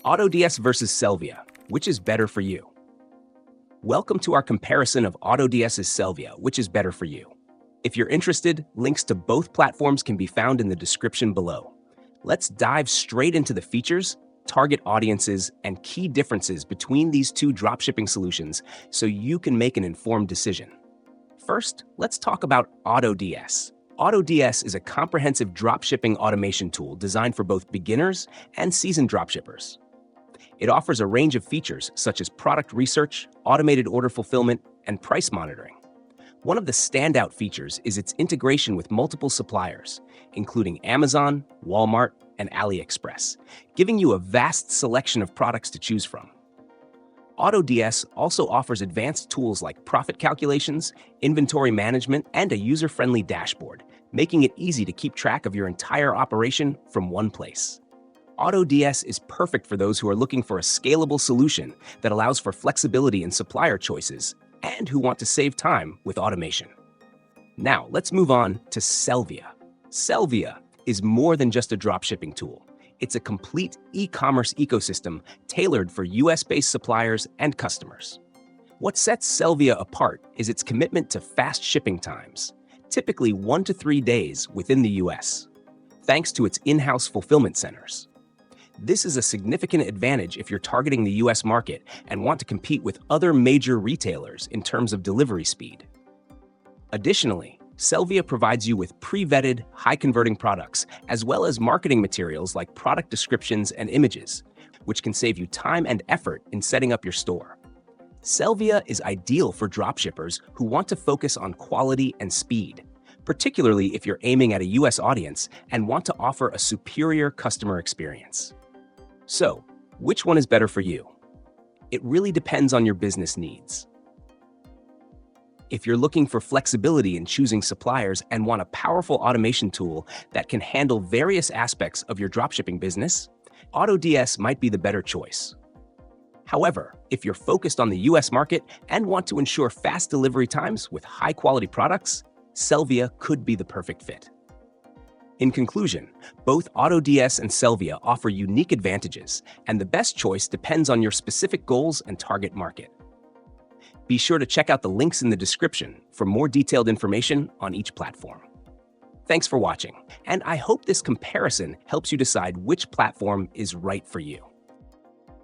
AutoDS versus Sellvia. Which is better for you? Welcome to our comparison of AutoDS's Sellvia. Which is better for you? If you're interested, links to both platforms can be found in the description below. Let's dive straight into the features, target audiences, and key differences between these two dropshipping solutions so you can make an informed decision. First, let's talk about AutoDS. AutoDS is a comprehensive dropshipping automation tool designed for both beginners and seasoned dropshippers. It offers a range of features such as product research, automated order fulfillment, and price monitoring. One of the standout features is its integration with multiple suppliers, including Amazon, Walmart, and AliExpress, giving you a vast selection of products to choose from. AutoDS also offers advanced tools like profit calculations, inventory management, and a user-friendly dashboard, making it easy to keep track of your entire operation from one place. AutoDS is perfect for those who are looking for a scalable solution that allows for flexibility in supplier choices and who want to save time with automation. Now, let's move on to Sellvia. Sellvia is more than just a dropshipping tool. It's a complete e-commerce ecosystem tailored for US-based suppliers and customers. What sets Sellvia apart is its commitment to fast shipping times, typically 1 to 3 days within the US, thanks to its in-house fulfillment centers. This is a significant advantage if you're targeting the US market and want to compete with other major retailers in terms of delivery speed. Additionally, Sellvia provides you with pre-vetted, high-converting products, as well as marketing materials like product descriptions and images, which can save you time and effort in setting up your store. Sellvia is ideal for dropshippers who want to focus on quality and speed, particularly if you're aiming at a US audience and want to offer a superior customer experience. So, which one is better for you? It really depends on your business needs. If you're looking for flexibility in choosing suppliers and want a powerful automation tool that can handle various aspects of your dropshipping business, AutoDS might be the better choice. However, if you're focused on the US market and want to ensure fast delivery times with high-quality products, Sellvia could be the perfect fit. In conclusion, both AutoDS and Sellvia offer unique advantages, and the best choice depends on your specific goals and target market. Be sure to check out the links in the description for more detailed information on each platform. Thanks for watching, and I hope this comparison helps you decide which platform is right for you.